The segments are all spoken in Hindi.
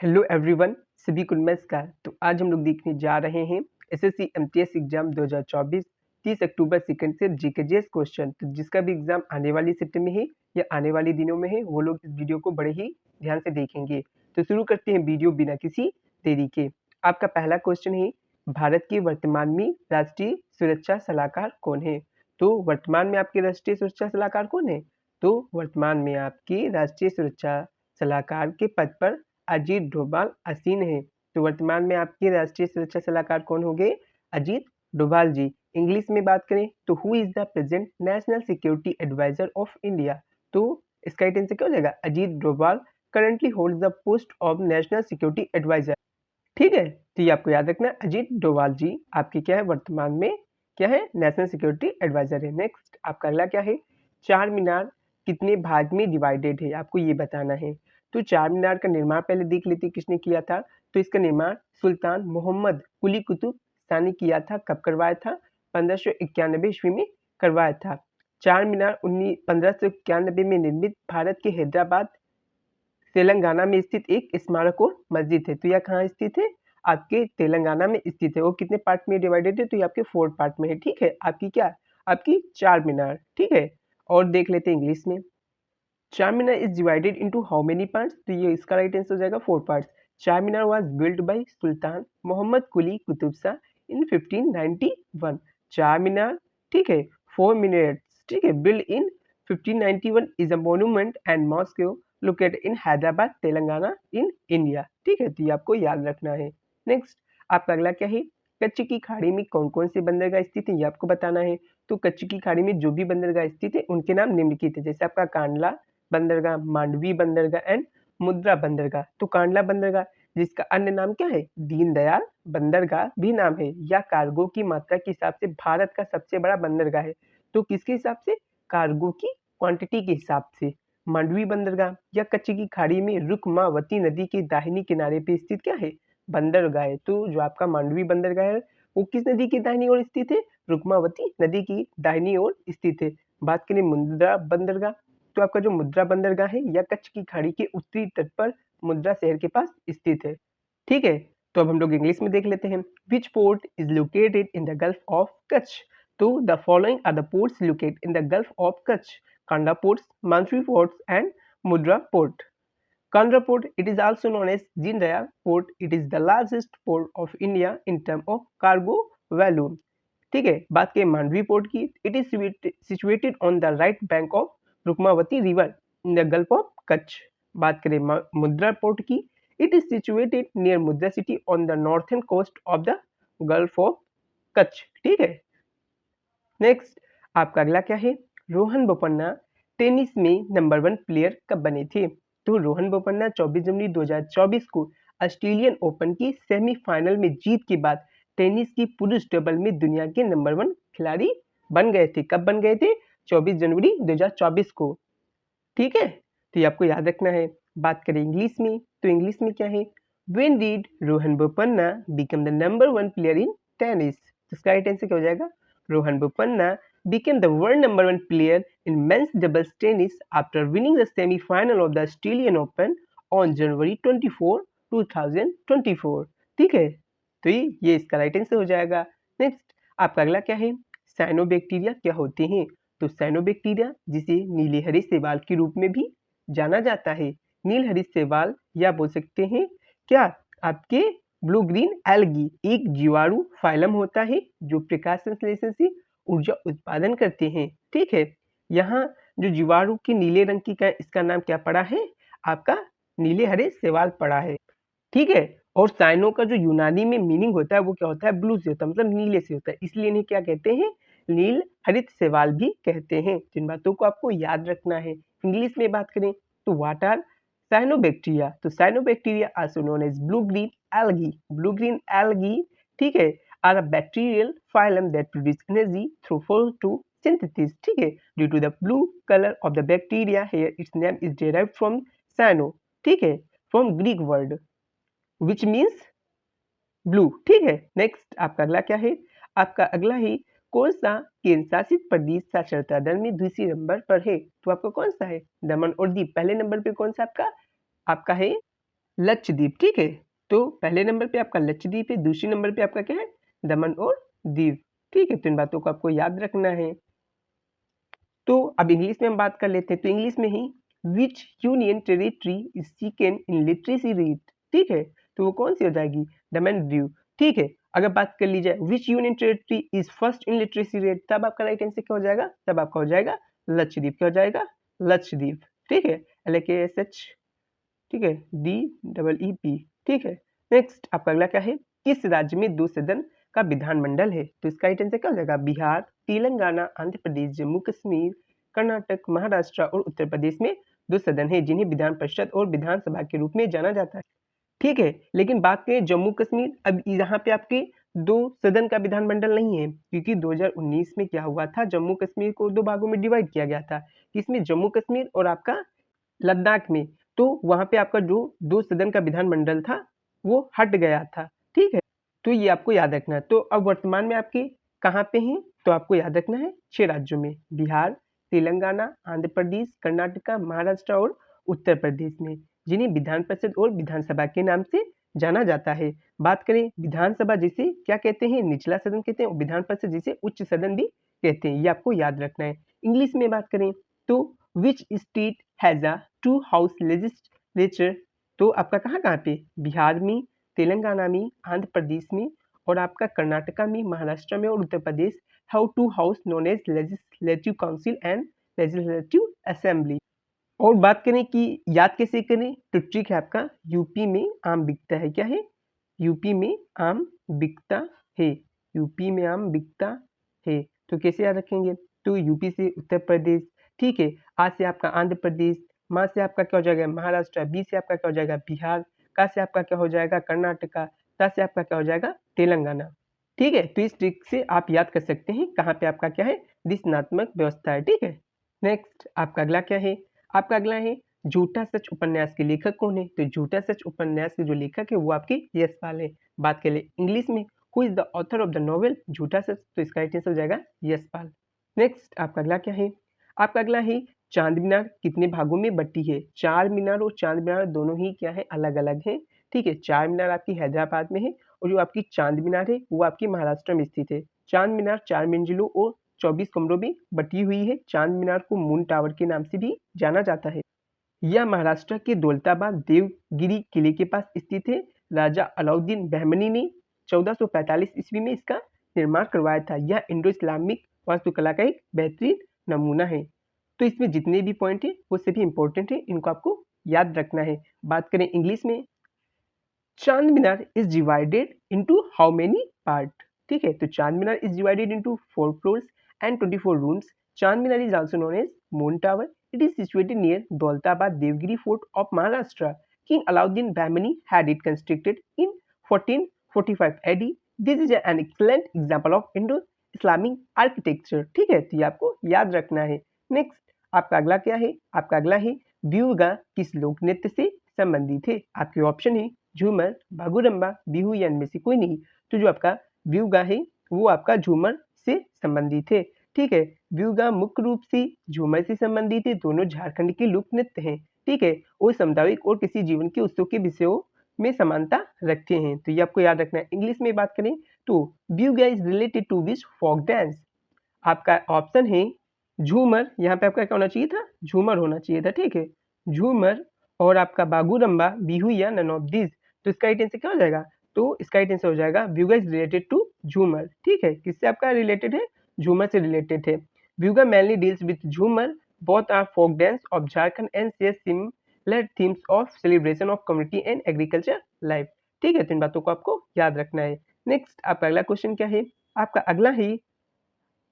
हेलो एवरीवन, सभी को नमस्कार। तो आज हम लोग देखने जा रहे हैं SSC MTS exam 2024 30 October second से जीकेजीएस क्वेश्चन। तो जिसका भी एग्जाम आने वाली शिफ्ट में है या आने वाले दिनों में है, वो लोग इस वीडियो को बड़े ही ध्यान से देखेंगे। तो शुरू करते हैं वीडियो बिना किसी देरी के। आपका पहला क्वेश्चन है, भारत के वर्तमान में राष्ट्रीय सुरक्षा सलाहकार कौन है? तो वर्तमान में आपके राष्ट्रीय सुरक्षा सलाहकार कौन है? तो वर्तमान में आपके राष्ट्रीय सुरक्षा सलाहकार के पद पर अजीत डोभाल आसीन है। तो वर्तमान में आपके राष्ट्रीय सुरक्षा सलाहकार कौन हो गए? अजीत डोभाल जी। इंग्लिश में बात करें तो who is the present national security advisor of India? तो इसका राइट आंसर क्या हो जाएगा? Ajit Doval currently holds the post of national security advisor. ठीक है, तो ये आपको याद रखना है, अजीत डोभाल जी आपके क्या है वर्तमान में, क्या है? नेशनल सिक्योरिटी एडवाइजर है। नेक्स्ट आपका अगला क्या है? चार मीनार कितने भाग में डिवाइडेड है? आपको ये बताना है। तो चार मीनार का निर्माण पहले देख लेते किसने किया था। तो इसका निर्माण सुल्तान मोहम्मद कुली कुतुब शाह ने किया था। कब करवाया था? 1591 ईस्वी में करवाया था। चार मीनार 1591 में निर्मित भारत के हैदराबाद तेलंगाना में स्थित एक स्मारक और मस्जिद है। तो यह कहाँ स्थित है? आपके तेलंगाना में स्थित है। वो कितने पार्ट में डिवाइडेड है? तो ये आपके 4 पार्ट में है। ठीक है, आपकी क्या? आपकी चार मीनार। ठीक है, और देख लेते हैं इंग्लिश में। Char Minar is divided into how many parts? तो ये इसका राइट आंसर हो जाएगा 4 parts. Charminar was built by Sultan Mohammed Quli Qutb Shah in 1591। Charminar, ठीक है, 4 मिनट्स, ठीक है, build in 1591 is a monument and mosque located in Hyderabad Telangana in India. ठीक है, तो ये आपको याद रखना है। नेक्स्ट आपका अगला क्या है? कच्छ की खाड़ी में कौन कौन से बंदरगाह स्थित है, ये आपको बताना है। तो कच्छ की खाड़ी में जो भी बंदरगाह स्थित है उनके नाम निम्नलिखित है। जैसे आपका कांडला बंदरगाह, मांडवी बंदरगाह एंड मुद्रा बंदरगाह। तो कांडला बंदरगाह जिसका अन्य नाम क्या है? दीनदयाल बंदरगाह भी नाम है। या कार्गो की मात्रा के हिसाब से भारत का सबसे बड़ा बंदरगाह है। तो किसके हिसाब से? कार्गो की क्वांटिटी के हिसाब से। मांडवी बंदरगाह या कच्छ की खाड़ी में रुक्मावती नदी के दाहिनी किनारे पे स्थित क्या है? बंदरगाह है। तो जो आपका मांडवी बंदरगाह है वो किस नदी की दाहिनी ओर स्थित है? रुक्मावती नदी की दाहिनी ओर स्थित है। बात करें मुद्रा बंदरगाह, तो आपका जो मुद्रा बंदरगाह है या कच्छ की खाड़ी के उत्तरी तट पर मुद्रा शहर के पास स्थित है। ठीक है, तो अब हम लोग इंग्लिश में देख लेते हैं। Which port is located in the gulf of Kutch? तो the following are the ports located in the gulf of Kutch: Kandla ports, Mandvi ports and Mundra port. Kandra Port, it is also known as Dindayal Port. It is the largest port of India in terms of cargo value. ठीक है, बात करें मांडवी पोर्ट की, it is situated on the right bank of Rukmavati river in the gulf of Kutch. बात करें मुद्रा पोर्ट की, it is situated near Mudra city on the northern coast of the gulf of Kutch. ठीक है, नेक्स्ट आपका अगला क्या है? रोहन बोपन्ना टेनिस में नंबर 1 प्लेयर कब बने थे? तो रोहन बोपन्ना 24 जनवरी 2024 को ऑस्ट्रेलियन ओपन की सेमीफाइनल में जीत के बाद टेनिस की पुरुष डबल में दुनिया के नंबर 1 खिलाड़ी बन गए थे। कब बन गए थे? 24 जनवरी 2024 को। ठीक है, तो ये आपको याद रखना है। बात करें इंग्लिश में, तो इंग्लिश में क्या है? When did Rohan Bopanna become the number 1 player in tennis? इसका राइट आंसर क्या हो जाएगा? Rohan Bopanna became the world number 1 player in men's doubles tennis after winning the semi-final of the Australian Open on January 24, 2024। ठीक है, तो ये इसका राइट आंसर हो जाएगा। नेक्स्ट आपका अगला क्या है? साइनोबैक्टीरिया क्या होते हैं? तो साइनोबैक्टीरिया जिसे नीले हरे शैवाल के रूप में भी जाना जाता है, नील हरित शैवाल, या बोल सकते हैं क्या आपके ब्लू ग्रीन एल्गी, एक जीवाणु फाइलम होता है जो प्रकाश संश्लेषण से ऊर्जा उत्पादन करते हैं। ठीक है, यहाँ जो जीवाणु के नीले रंग की इसका नाम क्या पड़ा है? आपका नीले हरे शैवाल पड़ा है। ठीक है, और साइनो का जो यूनानी में मीनिंग होता है वो क्या होता है? ब्लू से होता है, मतलब नीले से होता है, इसलिए इन्हें क्या कहते हैं? नील हरित शैवाल भी कहते हैं। जिन बातों को आपको याद रखना है। इंग्लिश में बात करें तो व्हाट आर साइनोबैक्टीरिया? तो cyanobacteria also known as blue green algae, blue green algae, ठीक है, are a bacterial phylum that produce energy through photosynthesis। ठीक है, due to the blue colour of the bacteria here its name is derived from cyano, ठीक है, from Greek word which means blue. ठीक है, नेक्स्ट आपका अगला क्या है? आपका अगला है कौन सा केंद्र शासित प्रदेश साक्षरता दर में दूसरे नंबर पर है? तो आपका कौन सा है? दमन और दीव। पहले नंबर पे कौन सा आपका है? लक्षद्वीप, ठीक है। तो पहले नंबर पे आपका लक्षद्वीप है, दूसरे नंबर पे आपका क्या है, दमन और दीव, ठीक है। तो इन बातों को आपको याद रखना है। तो अब इंग्लिश में हम बात कर लेते हैं। तो इंग्लिश में ही which union territory is second in literacy rate, ठीक है। तो वो कौन सी हो जाएगी, दमन दीव, ठीक है। अगर बात कर ली जाए विच union territory is first in literacy rate, तब आपका राइट आंसर क्या हो जाएगा, तब आपका हो जाएगा लक्षद्वीप, क्या हो जाएगा, लक्षद्वीप, ठीक है। LAKSH, ठीक है, DEEP, ठीक है। नेक्स्ट आपका अगला क्या है, किस राज्य में 2 सदन का विधानमंडल है। तो इसका राइट आंसर क्या हो जाएगा, बिहार, तेलंगाना, आंध्र प्रदेश, जम्मू कश्मीर, कर्नाटक, महाराष्ट्र और उत्तर प्रदेश में 2 सदन है जिन्हें विधान परिषद और विधानसभा के रूप में जाना जाता है, ठीक है। लेकिन बात करें जम्मू कश्मीर, अब यहाँ पे आपके 2 सदन का विधानमंडल नहीं है, क्योंकि 2019 में क्या हुआ था, जम्मू कश्मीर को 2 भागों में डिवाइड किया गया था, इसमें जम्मू कश्मीर और आपका लद्दाख में। तो वहां पे आपका जो 2 सदन का विधानमंडल था वो हट गया था, ठीक है। तो ये आपको याद रखना है। तो अब वर्तमान में आपके कहाँ पे हैं, तो आपको याद रखना है 6 राज्यों में, बिहार, तेलंगाना, आंध्र प्रदेश, कर्नाटका, महाराष्ट्र और उत्तर प्रदेश में, जिन्हें विधान परिषद और विधानसभा के नाम से जाना जाता है। बात करें विधानसभा जिसे क्या कहते हैं, निचला सदन कहते हैं, और विधान परिषद जिसे उच्च सदन भी कहते हैं, ये आपको याद रखना है। इंग्लिश में बात करें तो which state has a 2 house legislature, तो आपका कहाँ पे, बिहार में, तेलंगाना में, आंध्र प्रदेश में और आपका कर्नाटका में, महाराष्ट्र में और Uttar Pradesh have 2 house known as legislative council and legislative assembly. और बात करें कि याद कैसे करें, तो ट्रिक है आपका, यूपी में आम बिकता है, क्या है, यूपी में आम बिकता है, यूपी में आम बिकता है। तो कैसे याद रखेंगे, तो यूपी से उत्तर प्रदेश, ठीक है, आ से आपका आंध्र प्रदेश, मा से आपका क्या हो जाएगा, महाराष्ट्र, बी से आपका क्या हो जाएगा, बिहार, का से आपका क्या हो जाएगा, कर्नाटका, ता से आपका क्या हो जाएगा, तेलंगाना, ठीक है। तो इस ट्रिक से आप याद कर सकते हैं कहाँ पे आपका क्या है, दिशात्मक व्यवस्था है, ठीक है। नेक्स्ट आपका अगला क्या है, आपका अगला है झूठा सच उपन्यास के लेखक कौन है। तो झूठा सच उपन्यास के जो लेखक है वो आपके यशपाल है। बात करें इंग्लिश में, who is the author of the novel झूठा सच, तो इसका राइट आंसर हो जाएगा यशपाल। नेक्स्ट आपका अगला क्या है, आपका अगला है चांद मीनार कितने भागों में बटी है। चार मीनार और चांद मीनार दोनों ही क्या है, अलग अलग है, ठीक है। चार मीनार आपकी हैदराबाद में है और जो आपकी चांद मीनार है वो आपकी महाराष्ट्र में स्थित है। चांद मीनार 4 मंजिलों और 24 कमरों में बटी हुई है। चांद मीनार को मून टावर के नाम से भी जाना जाता है। यह महाराष्ट्र के दौलताबाद देवगिरी किले के पास स्थित है। राजा अलाउद्दीन बहमनी ने 1445 ईस्वी में इसका निर्माण करवाया था। यह इंडो इस्लामिक वास्तुकला का एक बेहतरीन नमूना है। तो इसमें जितने भी पॉइंट है वो सभी इंपॉर्टेंट है, इनको आपको याद रखना है। बात करें इंग्लिश में, Chand Minar is divided into how many part, ठीक है। तो Chand Minar is divided into 4 floors and 24 rooms. Chand Minar is also known as moon tower. It is situated near Daulatabad Devgiri fort of Maharashtra. King Alauddin Bahmani had it constructed in 1445 AD. This is an excellent example of Indo-Islamic architecture, ठीक है। तो ये आपको याद रखना है। नेक्स्ट आपका अगला क्या है, आपका अगला है ब्यूगा किस लोक नृत्य से संबंधित है। आपके ऑप्शन है झूमर, बागुरम्बा, बिहू या इनमें से कोई नहीं। तो जो आपका ब्यूगा है वो आपका झूमर से संबंधित है, ठीक है। ब्यूगा मुख्य रूप से झूमर से संबंधित है। दोनों झारखंड के लोक नृत्य हैं, ठीक है। और सामुदायिक और किसी जीवन के उत्सव के विषयों में समानता रखते हैं। तो ये आपको याद रखना है। इंग्लिश में बात करें तो Byuga is related to which folk dance. आपका ऑप्शन है झूमर, यहाँ पे आपका क्या होना चाहिए था, झूमर होना चाहिए था, ठीक है, झूमर। और आपका बागुरम्बा, बिहू या नन ऑफ दिस। तो इसका राइट आंसर क्या हो जाएगा, तो इसका राइट आंसर हो जाएगा ब्यूगा इज रिलेटेड टू झूमर, ठीक है। किससे आपका रिलेटेड है, झूमर से रिलेटेड है। ब्यूगा mainly deals with झूमर, both are folk dance of Jharkhand and share similar themes of celebration of community and agriculture life, ठीक है। तो इन बातों को आपको याद रखना है। नेक्स्ट आपका अगला क्वेश्चन क्या है, आपका अगला है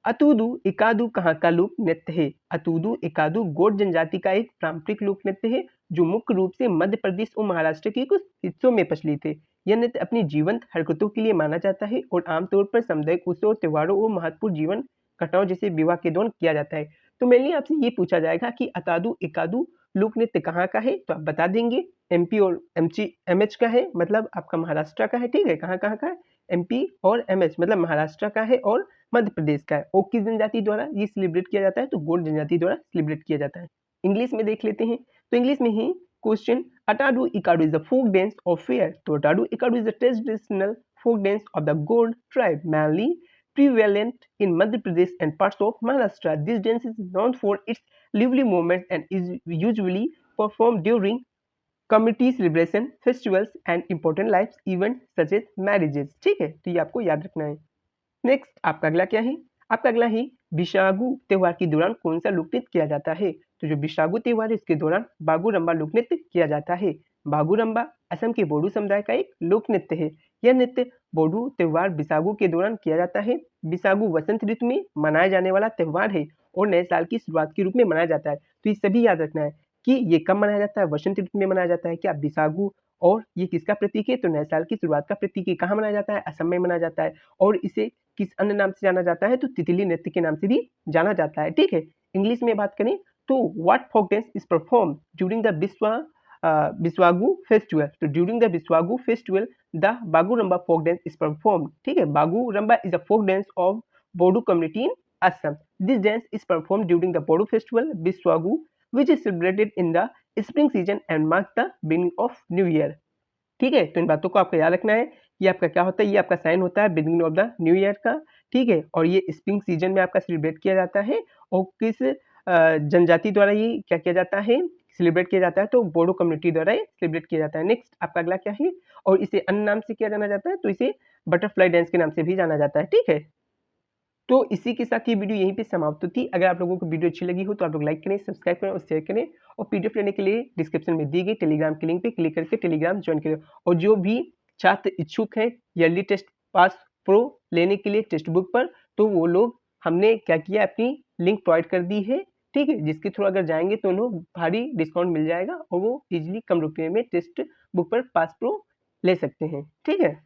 अतुदु इकादु कहाँ का लोक नृत्य है। अतुदु इकादु गोंड जनजाति का एक पारंपरिक लोक नृत्य है जो मुख्य रूप से मध्य प्रदेश और महाराष्ट्र के कुछ हिस्सों में प्रचलित है। यह नृत्य अपनी जीवंत हरकतों के लिए माना जाता है और आमतौर पर सामुदायिक उत्सव, त्योहारों और महत्वपूर्ण जीवन घटनाओं जैसे विवाह के दौरान किया जाता है। तो मेनली आपसे ये पूछा जाएगा कि अतादु इकादु लोक नृत्य कहाँ का है, तो आप बता देंगे एमपी और एमएच का है, मतलब आपका महाराष्ट्र का है, ठीक है। कहाँ कहाँ का है, एमपी और एमएच मतलब महाराष्ट्र का है और मध्य प्रदेश का है। और किस जनजाति द्वारा ये सेलिब्रेट किया जाता है, तो गोंड जनजाति द्वारा सेलिब्रेट किया जाता है। इंग्लिश में देख लेते हैं, तो इंग्लिश में ही question Atadu Ikadu is the folk dance of fair. तो Atadu Ikadu is the traditional folk dance of the Gord tribe, mainly prevalent in Madhya Pradesh and parts of Maharashtra. This dance is known for its lively movements and is usually performed during community celebration, festivals and important life events such as marriages. ठीक है, तो ये आपको याद रखना है। नेक्स्ट आपका अगला क्या है? आपका अगला है बिशागु त्योहार के दौरान कौन सा लोक नृत्य किया जाता है? तो जो बिशागु त्योहार है इसके दौरान बागुरम्बा लोक नृत्य किया जाता है। बागुरम्बा असम के बोडो समुदाय का एक लोक नृत्य है। यह नृत्य बोडो त्योहार बिसागु के दौरान किया जाता है। बिसागु वसंत ऋतु में मनाया जाने वाला त्योहार है और नए साल की शुरुआत के रूप में मनाया जाता है। तो ये सभी याद रखना है कि ये कब मनाया जाता है, वसंत ऋतु में मनाया जाता है क्या बिसागु, और ये किसका प्रतीक है? तो नए साल की शुरुआत का प्रतीक है। कहाँ मनाया जाता है? असम में मनाया जाता है। और इसे किस अन्य नाम से जाना जाता है? तो तितली नृत्य के नाम से भी जाना जाता है। ठीक है, इंग्लिश में बात करें तो what folk dance is perform during the Biswagu festival? तो during the Biswagu festival the Bagurumba folk dance is perform. ठीक है, Bagurumba is a folk dance of Bodo community in Assam. This dance is perform during the Bodo festival Biswagu which is celebrated in the spring season and marks the beginning of new year। ठीक है, तो इन बातों को आपको याद रखना है। ये आपका क्या होता है? ये आपका साइन होता है beginning of the new year का। ठीक है, और ये स्प्रिंग सीजन में आपका सेलिब्रेट किया जाता है। और किस जनजाति द्वारा ये क्या किया जाता है? सेलिब्रेट किया जाता है, तो बोडो कम्युनिटी द्वारा ये सेलिब्रेट किया जाता है। नेक्स्ट आपका अगला क्या है? और इसे अन्य नाम से क्या जाना जाता है? तो इसे बटरफ्लाई डांस के नाम से भी जाना जाता है। ठीक है, तो इसी के साथ ये वीडियो यहीं पे समाप्त होती है। अगर आप लोगों को वीडियो अच्छी लगी हो तो आप लोग लाइक करें, सब्सक्राइब करें और शेयर करें। और पीडीएफ लेने के लिए डिस्क्रिप्शन में दी गई टेलीग्राम के लिंक पे क्लिक करके टेलीग्राम ज्वाइन करें। और जो भी छात्र इच्छुक हैं ईयरली टेस्ट पास प्रो लेने के लिए टेक्स्ट बुक पर, तो वो लोग हमने क्या किया, अपनी लिंक प्रोवाइड कर दी है। ठीक है, जिसके थ्रू अगर जाएंगे तो उन्हें भारी डिस्काउंट मिल जाएगा और वो इजिली कम रुपये में टेक्स्ट बुक पर पास प्रो ले सकते हैं। ठीक है।